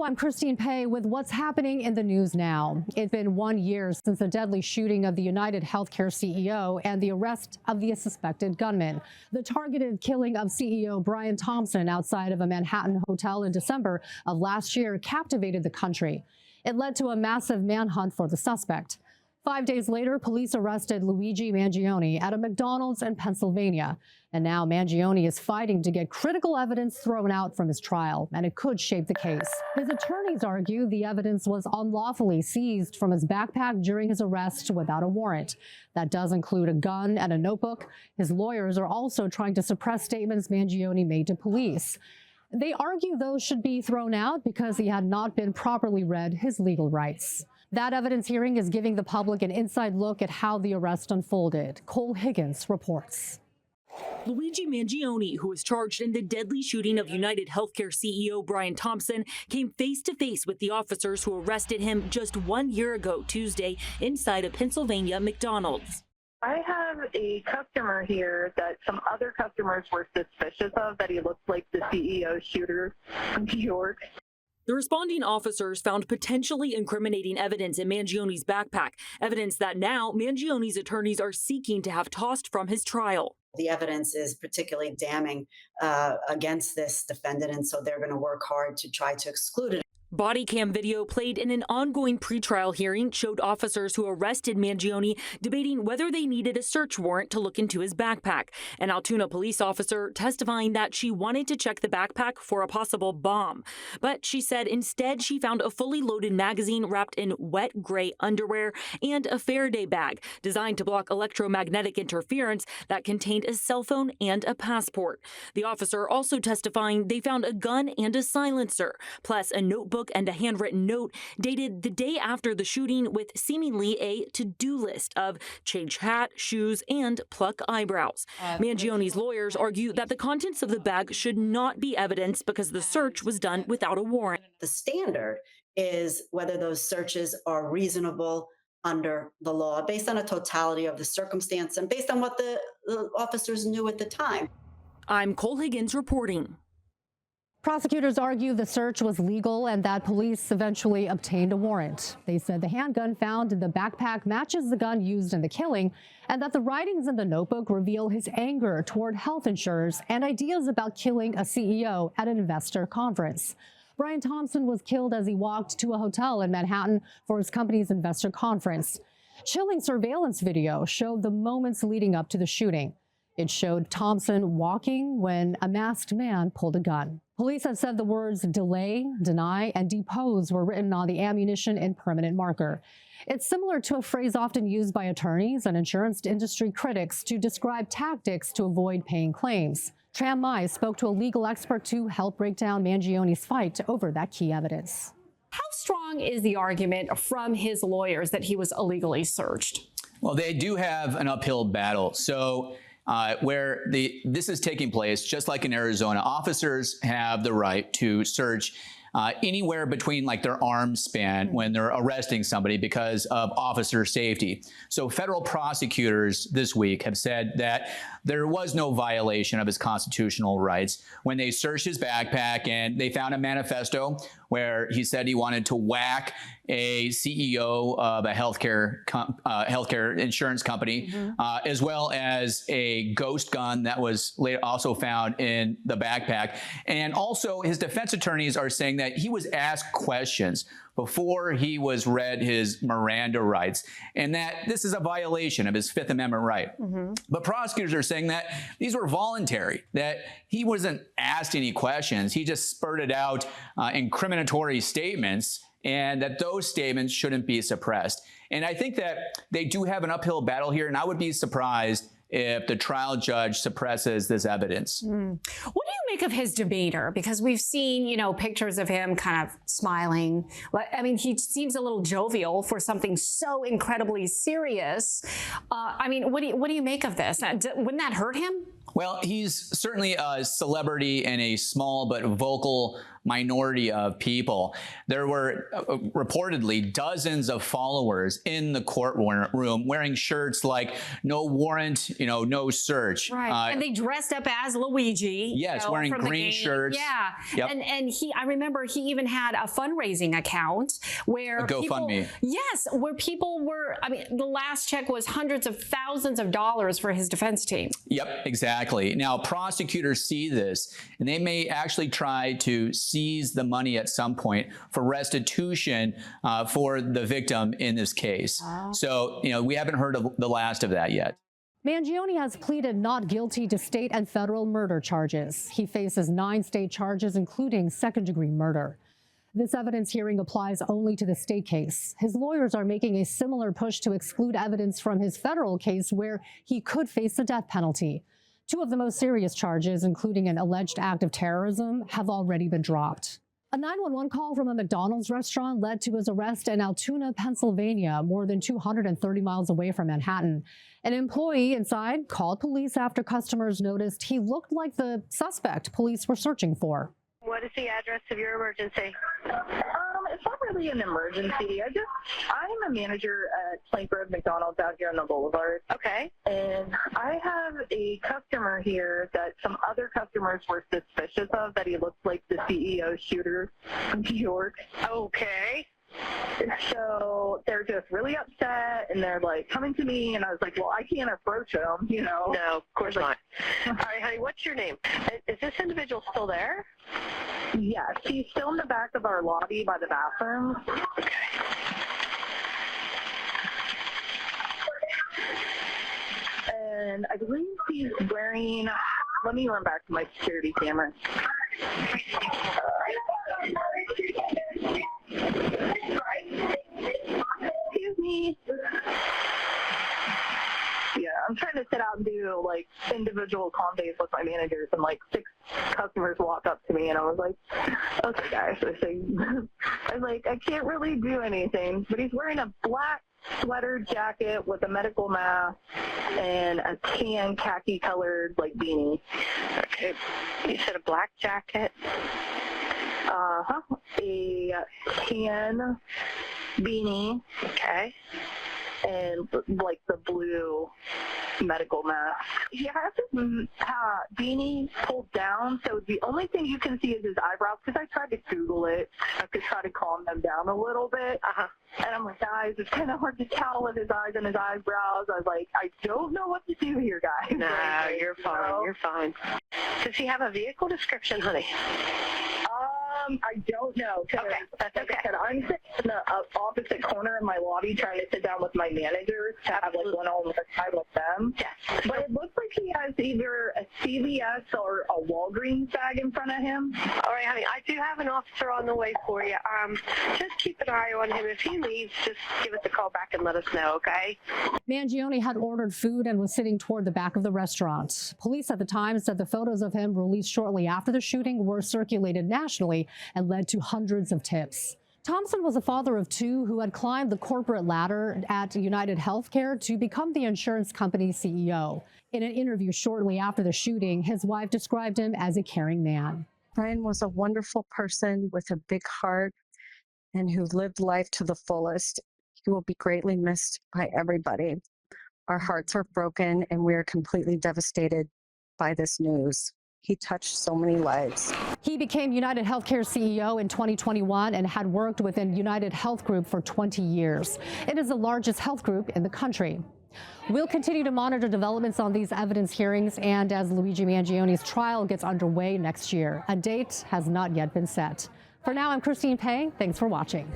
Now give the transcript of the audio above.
Hello, I'm Christine Pei with what's happening in the news now. It's been 1 year since the deadly shooting of the United Healthcare CEO and the arrest of the suspected gunman. The targeted killing of CEO Brian Thompson outside of a Manhattan hotel in December of last year captivated the country. It led to a massive manhunt for the suspect. 5 days later, police arrested Luigi Mangione at a McDonald's in Pennsylvania. And now Mangione is fighting to get critical evidence thrown out from his trial, and it could shape the case. His attorneys argue the evidence was unlawfully seized from his backpack during his arrest without a warrant. That does include a gun and a notebook. His lawyers are also trying to suppress statements Mangione made to police. They argue those should be thrown out because he had not been properly read his legal rights. That evidence hearing is giving the public an inside look at how the arrest unfolded. Cole Higgins reports. Luigi Mangione, who was charged in the deadly shooting of United Healthcare CEO Brian Thompson, came face to face with the officers who arrested him just 1 year ago Tuesday inside a Pennsylvania McDonald's. I have a customer here that some other customers were suspicious of, that he looked like the CEO shooter from New York. The responding officers found potentially incriminating evidence in Mangione's backpack, evidence that now Mangione's attorneys are seeking to have tossed from his trial. The evidence is particularly damning against this defendant, and so they're going to work hard to try to exclude it. Body cam video played in an ongoing pretrial hearing showed officers who arrested Mangione debating whether they needed a search warrant to look into his backpack. An Altoona police officer testifying that she wanted to check the backpack for a possible bomb. But she said instead she found a fully loaded magazine wrapped in wet gray underwear and a Faraday bag designed to block electromagnetic interference that contained a cell phone and a passport. The officer also testifying they found a gun and a silencer, plus a notebook and a handwritten note dated the day after the shooting with seemingly a to-do list of change hat, shoes, and pluck eyebrows. Mangione's lawyers argue that the contents of the bag should not be evidence because the search was done without a warrant. The standard is whether those searches are reasonable under the law, based on a totality of the circumstance and based on what the officers knew at the time. I'm Cole Higgins reporting. Prosecutors argue the search was legal and that police eventually obtained a warrant. They said the handgun found in the backpack matches the gun used in the killing and that the writings in the notebook reveal his anger toward health insurers and ideas about killing a CEO at an investor conference. Brian Thompson was killed as he walked to a hotel in Manhattan for his company's investor conference. Chilling surveillance video showed the moments leading up to the shooting. It showed Thompson walking when a masked man pulled a gun. Police have said the words delay, deny, and depose were written on the ammunition in permanent marker. It's similar to a phrase often used by attorneys and insurance industry critics to describe tactics to avoid paying claims. Tram Mai spoke to a legal expert to help break down Mangione's fight over that key evidence. How strong is the argument from his lawyers that he was illegally searched? Well, they do have an uphill battle. So where this is taking place, just like in Arizona, officers have the right to search anywhere between like their arm span when they're arresting somebody because of officer safety. So federal prosecutors this week have said that there was no violation of his constitutional rights when they searched his backpack and they found a manifesto where he said he wanted to whack a CEO of a healthcare insurance company, as well as a ghost gun that was also found in the backpack. And also his defense attorneys are saying that he was asked questions before he was read his Miranda rights, and that this is a violation of his Fifth Amendment right. But prosecutors are saying that these were voluntary, that he wasn't asked any questions. He just spurted out incriminatory statements, and that those statements shouldn't be suppressed. And I think that they do have an uphill battle here, and I would be surprised if the trial judge suppresses this evidence. What do you make of his demeanor? Because we've seen, pictures of him kind of smiling. I mean, he seems a little jovial for something so incredibly serious. What do you make of this? Wouldn't that hurt him? Well, he's certainly a celebrity and a small but vocal minority of people. There were reportedly dozens of followers in the courtroom wearing shirts like "No warrant, no search." Right, and they dressed up as Luigi. Yes, wearing green shirts. Yeah, yep. and I remember he even had a fundraising account where a GoFundMe. Yes, where people were. I mean, the last check was hundreds of thousands of dollars for his defense team. Yep, exactly. Now, prosecutors see this, and they may actually try to seize the money at some point for restitution for the victim in this case. So, we haven't heard of the last of that yet. Mangione has pleaded not guilty to state and federal murder charges. He faces 9 state charges, including second-degree murder. This evidence hearing applies only to the state case. His lawyers are making a similar push to exclude evidence from his federal case where he could face the death penalty. 2 of the most serious charges, including an alleged act of terrorism, have already been dropped. A 911 call from a McDonald's restaurant led to his arrest in Altoona, Pennsylvania, more than 230 miles away from Manhattan. An employee inside called police after customers noticed he looked like the suspect police were searching for. What is the address of your emergency? It's not really an emergency. I'm a manager at Plank Road McDonald's out here on the Boulevard. Okay. And I have a customer here that some other customers were suspicious of, that he looked like the CEO shooter from New York. Okay. So they're just really upset, and they're like coming to me, and I was like, well, I can't approach him, No, of course not. All right, honey, what's your name? Is this individual still there? Yes, he's still in the back of our lobby by the bathroom. Okay. And I believe he's wearing, let me run back to my security camera. Excuse me. Yeah, I'm trying to sit out and do like individual calm days with my managers, and like 6 customers walk up to me, and I was like, okay guys, I can't really do anything. But he's wearing a black sweater jacket with a medical mask and a tan khaki colored like beanie. Okay. You said a black jacket? A tan beanie. Okay. And like the blue medical mask. He has his beanie pulled down, so the only thing you can see is his eyebrows, because I tried to Google it. I could try to calm them down a little bit. And I'm like, guys, it's kind of hard to tell with his eyes and his eyebrows. I was like, I don't know what to do here, guys. No, you're fine. You're fine. Does he have a vehicle description, honey? I don't know. Okay, that's okay. Like I said, I'm sitting in the opposite corner of my lobby trying to sit down with my managers to have like one-on-one time with them. Yes. But it looks like he has either a CVS or a Walgreens bag in front of him. All right, honey, I do have an officer on the way for you. Just keep an eye on him. If he leaves, just give us a call back and let us know, okay? Mangione had ordered food and was sitting toward the back of the restaurant. Police at the time said the photos of him released shortly after the shooting were circulated nationally and led to hundreds of tips. Thompson was a father of 2 who had climbed the corporate ladder at United Healthcare to become the insurance company's CEO. In an interview shortly after the shooting, his wife described him as a caring man. Brian was a wonderful person with a big heart and who lived life to the fullest. He will be greatly missed by everybody. Our hearts are broken and we are completely devastated by this news. He touched so many lives. He became United Healthcare CEO in 2021 and had worked within United Health Group for 20 years. It is the largest health group in the country. We'll continue to monitor developments on these evidence hearings and as Luigi Mangione's trial gets underway next year. A date has not yet been set. For now, I'm Christine Pei. Thanks for watching.